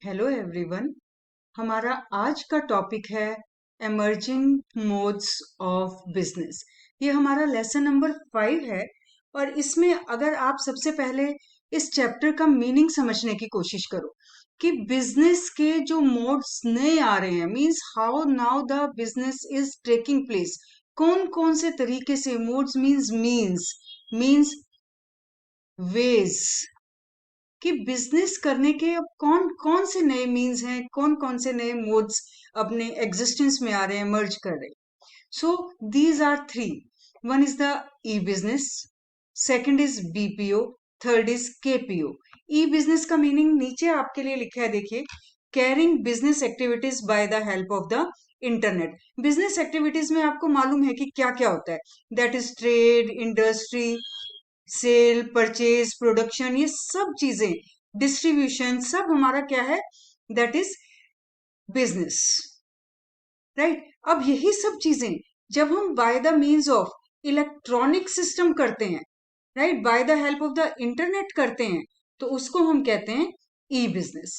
Hello everyone. हमारा आज का टॉपिक है एमर्जिंग मोड्स ऑफ बिजनेस। ये हमारा लेसन नंबर 5 है और इसमें अगर आप सबसे पहले इस चैप्टर का मीनिंग समझने की कोशिश करो कि बिजनेस के जो मोड्स नए आ रहे हैं, means how now the business is taking place, कौन कौन से तरीके से मोड्स मींस वेज कि बिजनेस करने के अब कौन कौन से नए मीन्स हैं, कौन कौन से नए मोड्स अपने एग्जिस्टेंस में आ रहे हैं, मर्ज कर रहे हैं। So these are three. One is the e business, second is BPO, third is KPO. E business का मीनिंग नीचे आपके लिए लिखा है, देखिए, carrying business activities by the help of the internet. Business activities में आपको मालूम है कि क्या क्या होता है, that is trade, industry, sale, purchase, production, ये सब चीजें, डिस्ट्रीब्यूशन, सब हमारा क्या है, दैट इज बिजनेस, राइट। अब यही सब चीजें जब हम by the means of electronic system करते हैं, right, bye the help of the internet करते हैं, तो उसको हम कहते हैं ई बिजनेस।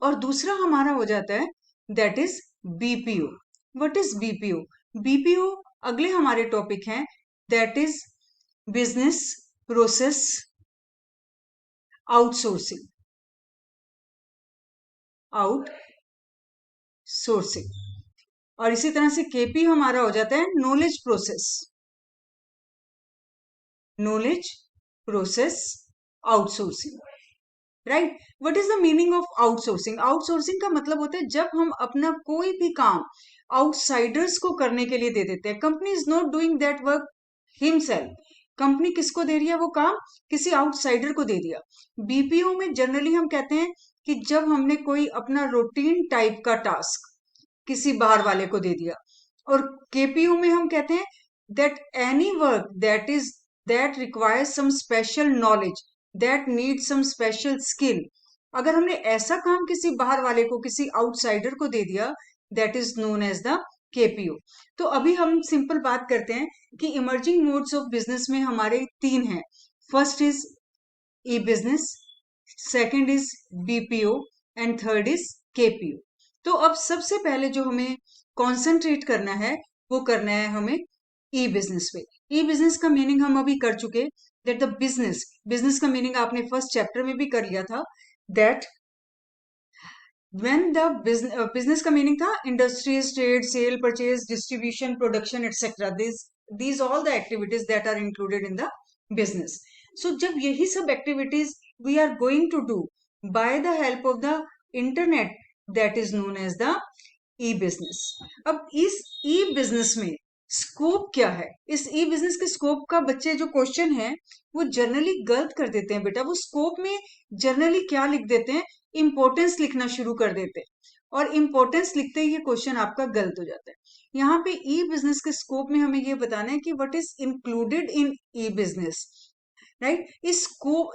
और दूसरा हमारा हो जाता है that is BPO. What is BPO? BPO अगले हमारे टॉपिक हैं, that is business process outsourcing, outsourcing. और इसी तरह से केपी हमारा हो जाता है knowledge process, knowledge process outsourcing, right. What is the meaning of outsourcing? Outsourcing का मतलब होता है जब हम अपना कोई भी काम आउटसाइडर्स को करने के लिए दे देते हैं। Company is not doing that work himself. Company किसको दे रही है वो काम? किसी आउटसाइडर को दे दिया। बीपीओ में जनरली हम कहते हैं कि जब हमने कोई अपना रूटीन टाइप का टास्क किसी बाहर वाले को दे दिया। और केपीयू में हम कहते हैं that any work that requires some special knowledge, that need some special skill. अगर हमने ऐसा काम किसी बाहर वाले को, किसी आउटसाइडर को दे दिया, that is known as the KPO. तो अभी हम सिंपल बात करते हैं कि इमर्जिंग मोड्स ऑफ बिजनेस में हमारे तीन हैं। First is E business, second is BPO and third is KPO. तो अब सबसे पहले जो हमें कंसंट्रेट करना है वो करना है हमें ई बिजनेस पे। ई बिजनेस का मीनिंग हम अभी कर चुके, दैट द बिजनेस, बिजनेस का मीनिंग आपने फर्स्ट चैप्टर में भी कर लिया था, दैट व्हेन द बिजनेस का मीनिंग था industries, trade, sale, purchase, distribution, production etcetera, these all the activities that are included in the business. So जब यही सब activities we are going to do by the help of the internet, that is known as the e-business. अब इस e-business में scope क्या है? इस ई business के स्कोप का बच्चे जो क्वेश्चन है वो जनरली गलत कर देते हैं बेटा। वो स्कोप में जनरली क्या लिख देते हैं, इंपॉर्टेंस लिखना शुरू कर देते हैं, और इंपॉर्टेंस लिखते ही ये क्वेश्चन आपका गलत हो जाता है। यहाँ पे ई बिजनेस के स्कोप में हमें ये बताना है कि what is included in e business, right. इस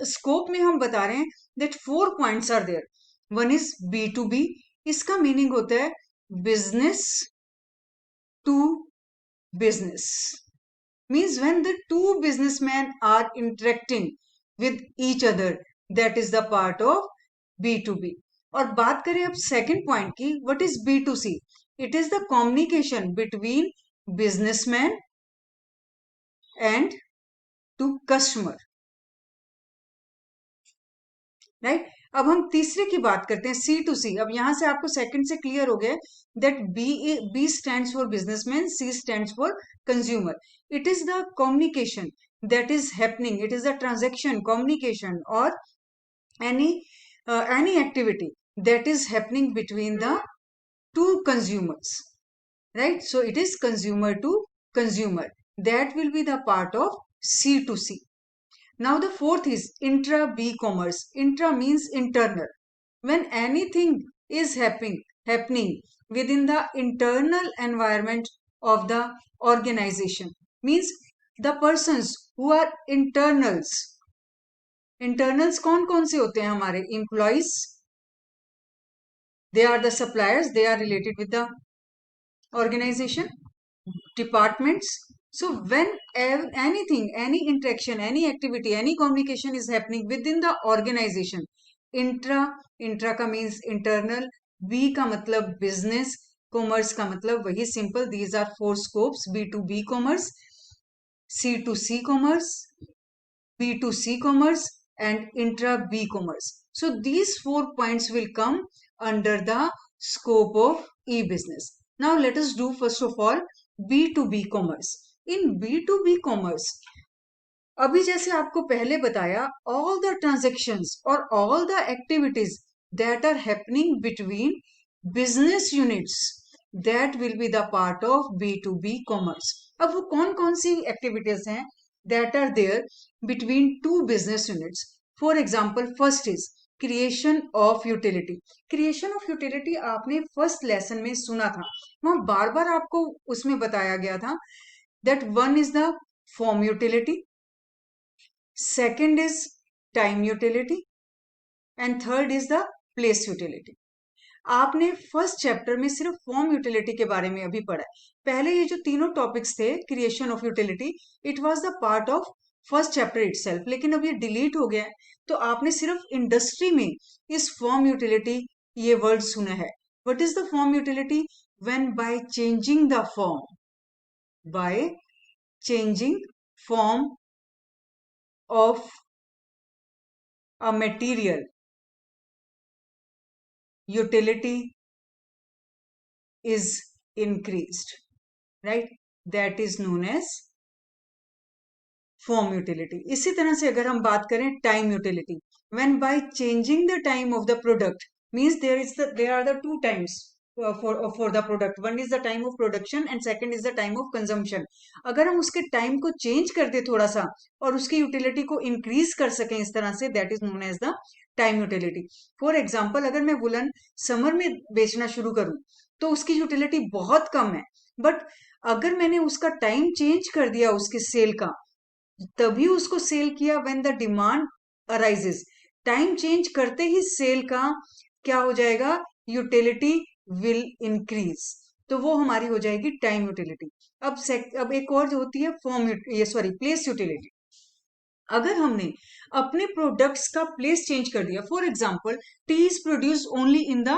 स्कोप में हम बता रहे हैं that 4 points are there. One is B to B, इसका मीनिंग होता है business to business, means when the two businessmen are interacting with each other, that is the part of B2B. और बात करें अब सेकंड पॉइंट की, what is B2C? It is the communication between businessman and to customer, right. अब हम तीसरे की बात करते हैं, सी टू सी। अब यहां से आपको सेकंड से क्लियर हो गया that B stands for businessman, C stands for consumer. It is the communication that is happening, it is the transaction, communication और any any activity that is happening between the two consumers, right? So it is consumer to consumer, that will be the part of C to C. Now the fourth is intra B commerce. Intra means internal. When anything is happening within the internal environment of the organization, means the persons who are internals. Internals कौन कौन से होते हैं हमारे? Employees, they are the suppliers, they are related with the organization, departments. So when anything, any interaction, any activity, any communication is happening within the organization, intra, intra का means internal, B का मतलब business, commerce का मतलब वही simple, these are 4 scopes, B to B commerce, C to C commerce, B2C commerce and intra B commerce. So these 4 points will come under the scope of e-business. Now let us do first of all B2B commerce. In B2B commerce, अभी जैसे आपको पहले बताया, all the transactions or all the activities that are happening between business units, that will be the part of B2B commerce. अब वो कौन कौन सी activities हैं that are there between two business units? For example, first is creation of utility. Creation of utility आपने first lesson में सुना था, वहां बार बार आपको उसमें बताया गया था that one is the form utility, second is time utility and third is the place utility. आपने फर्स्ट चैप्टर में सिर्फ फॉर्म यूटिलिटी के बारे में अभी पढ़ा है। पहले ये जो तीनों टॉपिक्स थे creation of utility, it was the part of first chapter itself, लेकिन अब ये डिलीट हो गया है, तो आपने सिर्फ इंडस्ट्री में इस फॉर्म यूटिलिटी ये वर्ड सुना है। What is the form utility? When by changing the form, by changing form of a material, utility is increased, right? That is known as form utility. इसी तरह से अगर हम बात करें time utility, when by changing the time of the product, means there are the two times for the product. One is the time of production and second is the time of consumption. अगर हम उसके time को change कर दे थोड़ा सा और उसकी utility को इंक्रीज कर सकें इस तरह से, that is known as the time utility. For example, अगर मैं वुलन समर में बेचना शुरू करूं तो उसकी यूटिलिटी बहुत कम है, बट अगर मैंने उसका टाइम चेंज कर दिया उसके सेल का, तभी उसको सेल किया when the demand arises, time change करते ही सेल का क्या हो जाएगा? यूटिलिटी विल इंक्रीज, तो वो हमारी हो जाएगी टाइम यूटिलिटी. अब एक और जो होती है प्लेस यूटिलिटी. अगर हमने अपने प्रोडक्ट्स का प्लेस चेंज कर दिया, for example T is produce only in the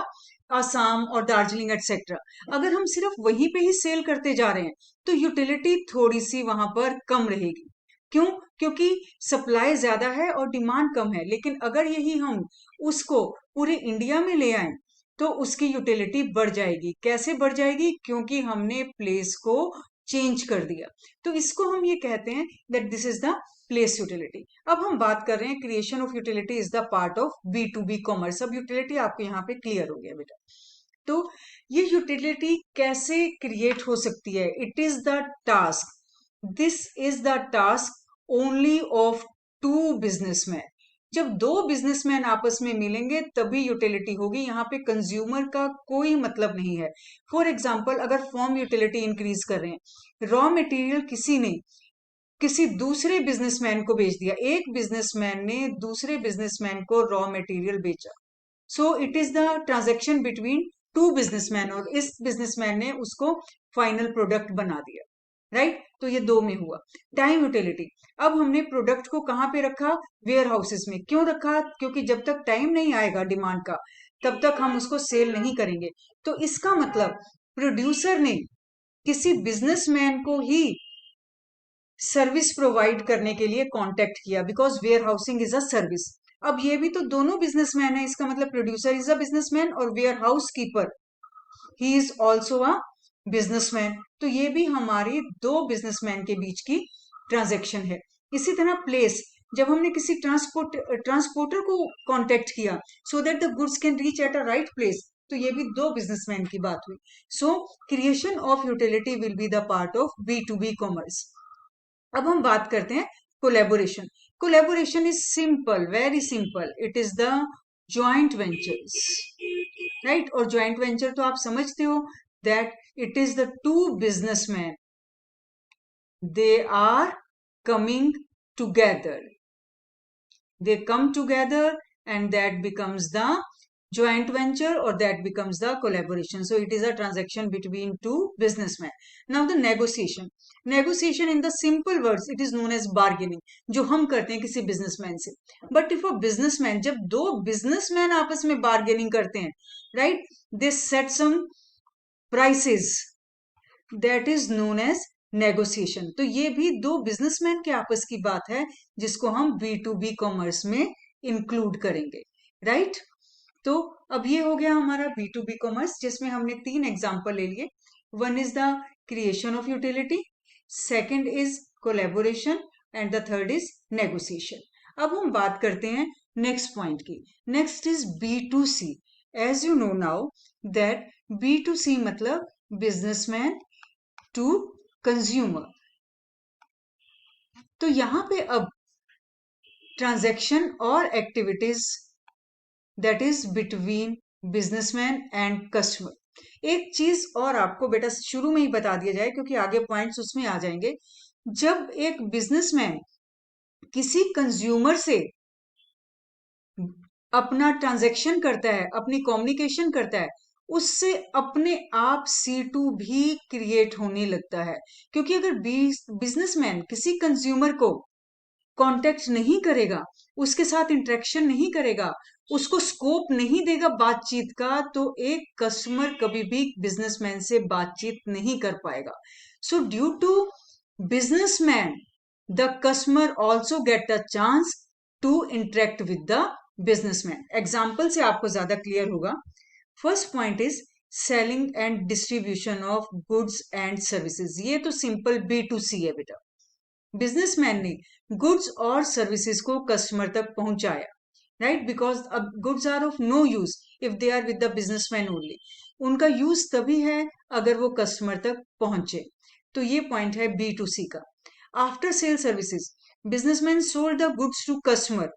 Assam और दार्जिलिंग एटसेट्रा, अगर हम सिर्फ वहीं पे ही सेल करते जा रहे हैं तो यूटिलिटी थोड़ी सी वहां पर कम रहेगी. क्यों? क्योंकि सप्लाई ज्यादा है और डिमांड कम है. लेकिन अगर यही हम उसको पूरे इंडिया में ले आए तो उसकी यूटिलिटी बढ़ जाएगी. कैसे बढ़ जाएगी? क्योंकि हमने प्लेस को चेंज कर दिया. तो इसको हम ये कहते हैं that this is the place utility. अब हम बात कर रहे हैं creation of utility is the part of B2B commerce. अब यूटिलिटी आपको यहाँ पे क्लियर हो गया बेटा. तो ये यूटिलिटी कैसे क्रिएट हो सकती है? It is the task, this is the task only of two businessman. जब दो बिजनेसमैन आपस में मिलेंगे तभी यूटिलिटी होगी. यहाँ पे कंज्यूमर का कोई मतलब नहीं है. फॉर एग्जाम्पल, अगर फॉर्म यूटिलिटी इंक्रीज कर रहे हैं, रॉ मटेरियल किसी ने किसी दूसरे बिजनेसमैन को बेच दिया, एक बिजनेसमैन ने दूसरे बिजनेसमैन को रॉ मटेरियल बेचा, so it is the transaction between two businessman और इस बिजनेसमैन ने उसको फाइनल प्रोडक्ट बना दिया, राइट? तो ये दो में हुआ. टाइम यूटिलिटी, अब हमने प्रोडक्ट को कहां पे रखा? वेयर हाउसेस में. क्यों रखा? क्योंकि जब तक टाइम नहीं आएगा डिमांड का तब तक हम उसको सेल नहीं करेंगे. तो इसका मतलब प्रोड्यूसर ने किसी बिजनेसमैन को ही सर्विस प्रोवाइड करने के लिए कांटेक्ट किया, because warehousing is a service. अब ये भी तो दोनों बिजनेसमैन है, इसका मतलब प्रोड्यूसर इज अ बिजनेसमैन और warehouse keeper he is also a businessman. तो ये भी हमारी दो बिजनेसमैन के बीच की ट्रांजेक्शन है. इसी तरह प्लेस, जब हमने किसी ट्रांसपोर्टर को कांटेक्ट किया so that the goods can reach at a right place, तो ये भी दो बिजनेसमैन की बात हुई. So creation of utility will be the part of B2B commerce. अब हम बात करते हैं collaboration. Collaboration is simple, very simple. It is the joint ventures, right? और ज्वाइंट वेंचर तो आप समझते हो that it is the two businessman, they are coming together, they come together and that becomes the joint venture, or that becomes the collaboration. So it is a transaction between two businessmen. Now the negotiation in the simple words, it is known as bargaining, जो हम करते हैं किसी businessman से. But if a businessman, जब दो businessman आपस में bargaining करते हैं, right, they set some prices, that is known as negotiation. तो ये भी दो बिजनेसमैन के आपस की बात है जिसको हम B2B कॉमर्स में इंक्लूड करेंगे, राइट? तो अब ये हो गया हमारा B2B कॉमर्स, जिसमें हमने 3 एग्जांपल ले लिए. One is the creation of utility, second is collaboration, and the third is negotiation. अब हम बात करते हैं नेक्स्ट पॉइंट की. Next is B2C. As you know now that B2C मतलब बिजनेसमैन टू कंज्यूमर. तो यहां पे अब ट्रांजैक्शन और activities that is between businessman and customer. एक चीज और आपको बेटा शुरू में ही बता दिया जाए, क्योंकि आगे पॉइंट्स उसमें आ जाएंगे. जब एक बिजनेसमैन किसी कंज्यूमर से अपना ट्रांजैक्शन करता है, अपनी कम्युनिकेशन करता है, उससे अपने आप C2 भी क्रिएट होने लगता है. क्योंकि अगर बिजनेसमैन किसी कंज्यूमर को कांटेक्ट नहीं करेगा, उसके साथ इंटरेक्शन नहीं करेगा, उसको स्कोप नहीं देगा बातचीत का, तो एक कस्टमर कभी भी बिजनेसमैन से बातचीत नहीं कर पाएगा. So due to businessman the customer also get the chance to interact with the businessman. Example से आपको ज्यादा क्लियर होगा. First point is selling and distribution of goods and services. ये तो सिंपल B2C है बेटा. बिजनेसमैन ने गुड्स और सर्विसेज को कस्टमर तक पहुंचाया, राइट? बिकॉज अब goods are of no use if they are with the businessman only. उनका यूज तभी है अगर वो कस्टमर तक पहुंचे. तो ये पॉइंट है B2C का. After sale services, businessman sold the goods to customer,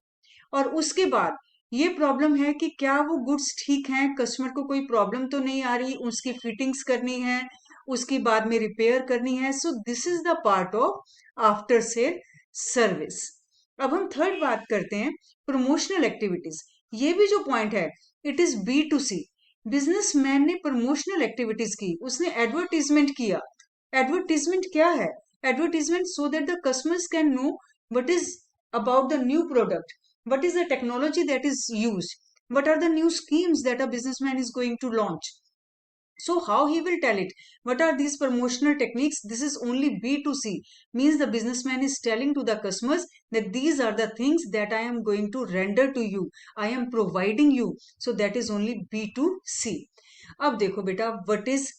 और उसके बाद ये प्रॉब्लम है कि क्या वो गुड्स ठीक हैं, कस्टमर को कोई प्रॉब्लम तो नहीं आ रही, उसकी फिटिंग्स करनी है, उसकी बाद में रिपेयर करनी है. सो this is the part of after sale service. अब हम थर्ड बात करते हैं प्रमोशनल एक्टिविटीज. ये भी जो पॉइंट है इट इज B2C. बिजनेसमैन ने प्रमोशनल एक्टिविटीज की, उसने एडवर्टीजमेंट किया. एडवर्टीजमेंट क्या है? Advertisement so that the customers can know what is about the new product, what is the technology that is used, what are the new schemes that a businessman is going to launch. So how he will tell it, what are these promotional techniques? This is only B2C, means the businessman is telling to the customers that these are the things that I am going to render to you, I am providing you. So that is only B2C. अब देखो बेटा, what is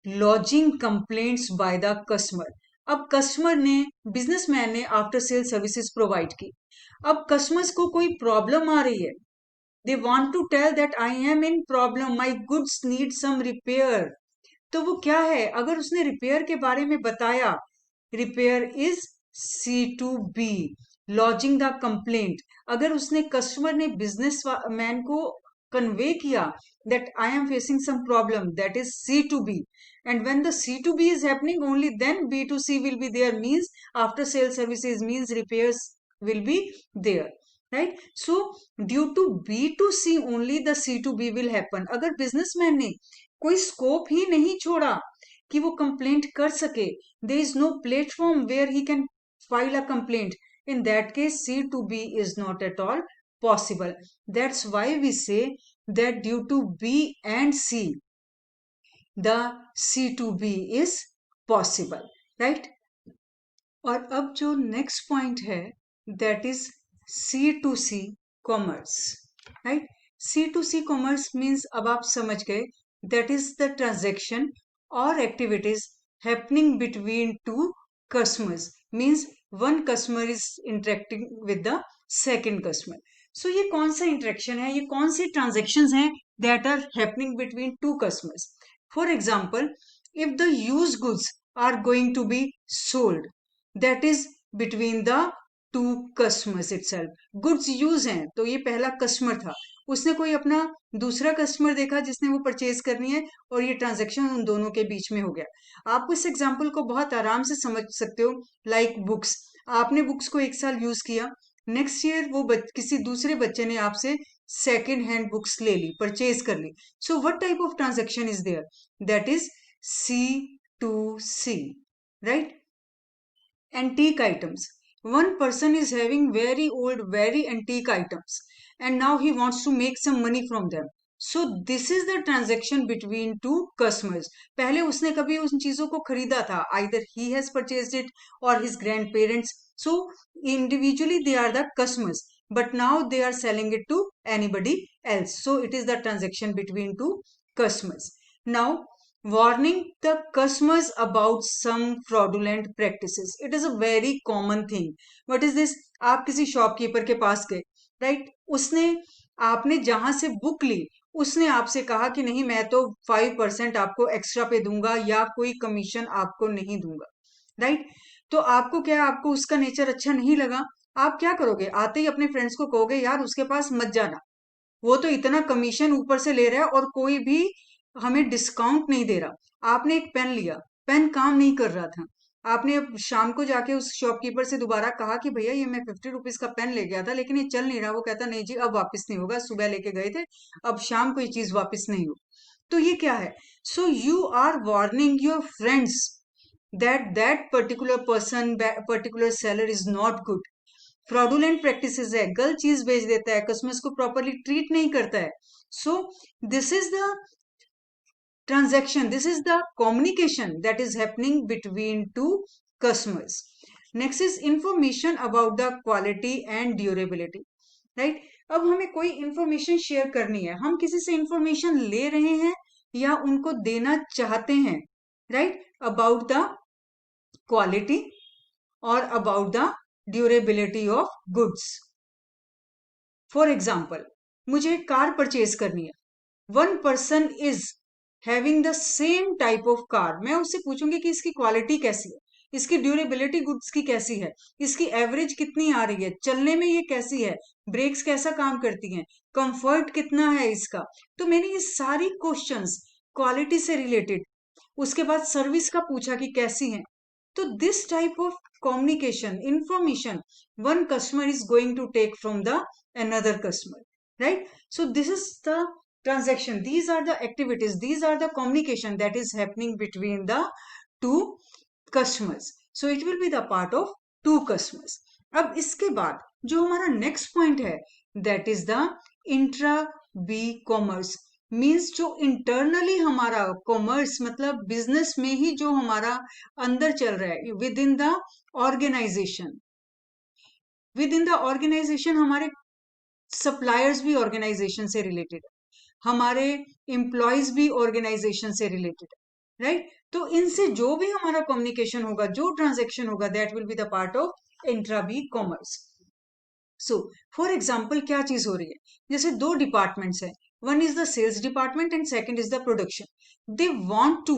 lodging complaints by the customer. अब customer ने, businessman ने after sale services provide की. अब customers को कोई प्रॉब्लम आ रही है, they want to tell that I am in problem, my goods need some repair. तो वो क्या है, अगर उसने रिपेयर के बारे में बताया, repair is C2B, lodging the complaint. अगर उसने, कस्टमर ने बिजनेस मैन को कन्वे किया that I am facing some problem, that is C2B. And when the C2B is happening, only then B2C will be there, means after sale services, means repairs will be there, right? So due to B2C only the C2B will happen. अगर businessman ने कोई scope ही नहीं छोड़ा कि वो complaint कर सके, there is no platform where he can file a complaint, in that case C2B is not at all possible. That's why we say that due to B and C, the C2B is possible, right? और अब जो next point है that is C2C commerce, right? C2C commerce means, अब आप समझ गए, that is the transaction or activities happening between two customers, means one customer is interacting with the second customer. So ये कौन सा इंटरेक्शन है, ये कौन सी ट्रांजेक्शन हैं that are happening between two customers? For example, if the used goods are going to be sold, that is between the two customers itself. goods use हैं, तो ये पहला कस्टमर था, उसने कोई अपना दूसरा कस्टमर देखा जिसने वो परचेज करनी है, और ये ट्रांजेक्शन उन दोनों के बीच में हो गया. आप इस एग्जाम्पल को बहुत आराम से समझ सकते हो. लाइक बुक्स, आपने बुक्स को 1 साल यूज किया, नेक्स्ट ईयर वो किसी दूसरे बच्चे ने आपसे सेकेंड हैंड बुक्स ले ली, परचेज कर ली. So what type of transaction is there? That is C2C, right? Antique items. One person is having very old, very antique items, and now he wants to make some money from them. So this is the transaction between two customers. पहले उसने कभी उन चीजों को खरीदा था, either he has purchased it or his grandparents. So individually they are the customers, but now they are selling it to anybody else. So it is the transaction between two customers. Now warning the customers about some fraudulent practices. It is a very common thing. What is this? आप किसी shopkeeper के पास गए, right? उसने, आपने जहां से book ली, उसने आपसे कहा कि नहीं मैं तो 5% आपको एक्स्ट्रा पे दूंगा या कोई कमीशन आपको नहीं दूंगा, राइट? तो आपको क्या, आपको उसका नेचर अच्छा नहीं लगा. आप क्या करोगे? आते ही अपने फ्रेंड्स को कहोगे यार उसके पास मत जाना, वो तो इतना कमीशन ऊपर से ले रहा है और कोई भी हमें डिस्काउंट नहीं दे रहा. आपने एक पेन लिया, पेन काम नहीं कर रहा था, आपने अब शाम को जाके उस शॉपकीपर से दोबारा कहा कि भैया ये मैं 50 रुपीज का पेन ले गया था लेकिन ये चल नहीं रहा. वो कहता नहीं जी अब वापस नहीं होगा, सुबह लेके गए थे, अब शाम को ये चीज वापस नहीं हो. तो ये क्या है? So you are warning your friends that that particular person, particular seller is not good. Fraudulent practices है, गलत चीज बेच देता है, कस्टमर्स को प्रॉपरली ट्रीट नहीं करता है. सो this is the transaction, this is the communication that is happening between two customers. Next is information about the quality and durability, right? अब हमें कोई इंफॉर्मेशन शेयर करनी है, हम किसी से इंफॉर्मेशन ले रहे हैं या उनको देना चाहते हैं, राइट? अबाउट द क्वालिटी और about the durability of goods. For example, मुझे कार परचेज करनी है. One person is having the same type of car. मैं उससे पूछूंगी कि इसकी क्वालिटी कैसी है, इसकी ड्यूरेबिलिटी गुड्स की कैसी है, इसकी एवरेज कितनी आ रही है, चलने में ये कैसी है, ब्रेक्स कैसा काम करती हैं, कंफर्ट कितना है इसका. तो मैंने ये सारी क्वेश्चंस क्वालिटी से रिलेटेड, उसके बाद सर्विस का पूछा कि कैसी है. तो this type of communication information one customer is going to take from the another customer, right? So this is the transaction, these are the activities, these are the communication that is happening between the two customers. So it will be the part of two customers. अब इसके बाद जो हमारा next point है that is the intra B commerce. Means जो internally हमारा commerce मतलब business में ही जो हमारा अंदर चल रहा है within the organization. Within the organization हमारे सप्लायर्स भी ऑर्गेनाइजेशन से रिलेटेड है, हमारे एम्प्लॉयज भी ऑर्गेनाइजेशन से रिलेटेड है, राइट? तो इनसे जो भी हमारा कम्युनिकेशन होगा, जो ट्रांजेक्शन होगा, that will be the part of intra B commerce. So for example क्या चीज हो रही है? जैसे दो डिपार्टमेंट्स है, one is the sales department and second is the production. They want to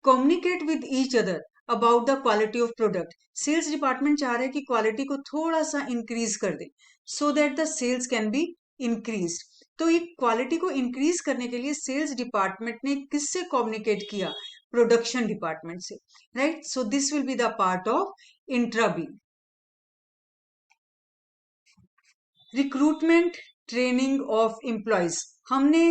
communicate with each other about the quality of product. Sales department चाह रहे हैं कि क्वालिटी को थोड़ा सा इंक्रीज कर दे so that the sales can be increased. तो ये क्वालिटी को इंक्रीज करने के लिए सेल्स डिपार्टमेंट ने किससे कम्युनिकेट किया? प्रोडक्शन डिपार्टमेंट से, right? So this will be the part of intra B. Recruitment training of employees. हमने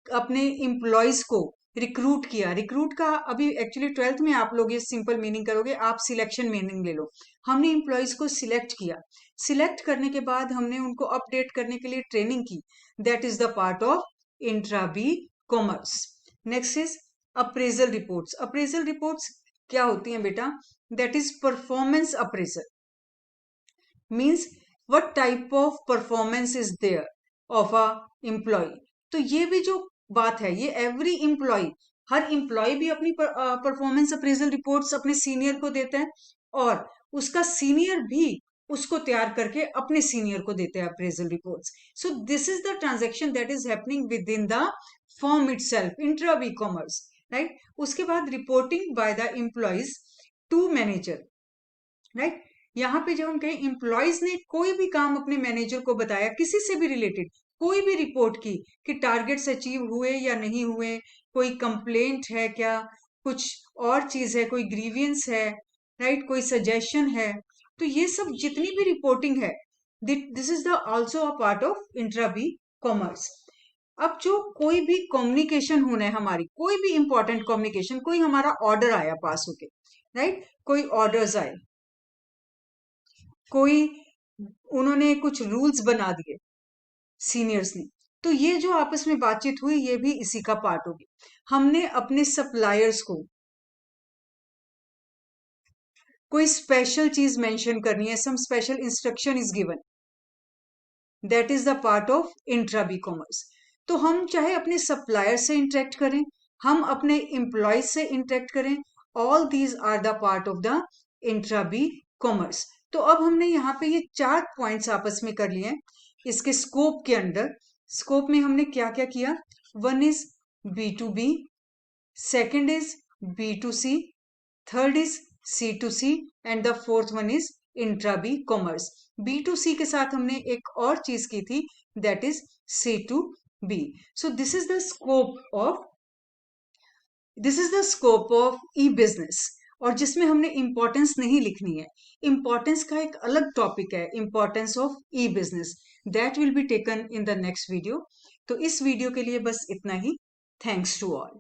अपने एम्प्लॉयज को रिक्रूट किया. रिक्रूट का अभी एक्चुअली 12th में आप लोग ये सिंपल मीनिंग करोगे, आप सिलेक्शन मीनिंग ले लो. हमने एम्प्लॉयज को सिलेक्ट किया, सिलेक्ट करने के बाद हमने उनको अपडेट करने के लिए ट्रेनिंग की. That is the part of intra B commerce. Next is appraisal reports. Appraisal reports क्या होती हैं बेटा? That is performance appraisal. Means what type of performance is there of a employee. तो ये भी जो बात है, ये एवरी एम्प्लॉय, हर एम्प्लॉय भी अपनी परफॉर्मेंस अप्रेजल रिपोर्ट्स अपने सीनियर को देता है और उसका सीनियर भी उसको तैयार करके अपने सीनियर को देते हैं appraisal reports. So this is the transaction that is happening within the form itself, intra B commerce, right? उसके बाद reporting by the employees to manager, right? यहाँ पे जब हम कहें एम्प्लॉयज ने कोई भी काम अपने मैनेजर को बताया, किसी से भी रिलेटेड कोई भी रिपोर्ट की कि टारगेट्स अचीव हुए या नहीं हुए, कोई कंप्लेंट है क्या, कुछ और चीज है, कोई ग्रीवियंस है, राइट, कोई सजेशन है, तो ये सब जितनी भी रिपोर्टिंग है this is the also a part of intra B commerce. अब जो कोई भी कम्युनिकेशन होना है हमारी, कोई भी इंपॉर्टेंट कम्युनिकेशन, कोई हमारा ऑर्डर आया पास होके, राइट, कोई ऑर्डर्स आए, कोई उन्होंने कुछ रूल्स बना दिए सीनियर्स ने, तो ये जो आपस में बातचीत हुई ये भी इसी का पार्ट होगी। हमने अपने सप्लायर्स को कोई स्पेशल चीज मेंशन करनी है, some special instruction is given, that is the part of intra B commerce. तो हम चाहे अपने सप्लायर से इंटरेक्ट करें, हम अपने एम्प्लॉय से इंटरेक्ट करें, all these are the part of the intra B commerce. तो अब हमने यहाँ पे ये 4 पॉइंट्स आपस में कर लिए हैं इसके स्कोप के अंदर। स्कोप में हमने क्या क्या किया, one is B to B, second is B to C, third is C to C, and the fourth one is intra B commerce. B to C के साथ हमने एक और चीज की थी, that is C to B. So this is the scope of e business, और जिसमें हमने इंपॉर्टेंस नहीं लिखनी है। इंपॉर्टेंस का एक अलग टॉपिक है, importance of e business, that will be taken in the next video. तो इस वीडियो के लिए बस इतना ही। Thanks to all.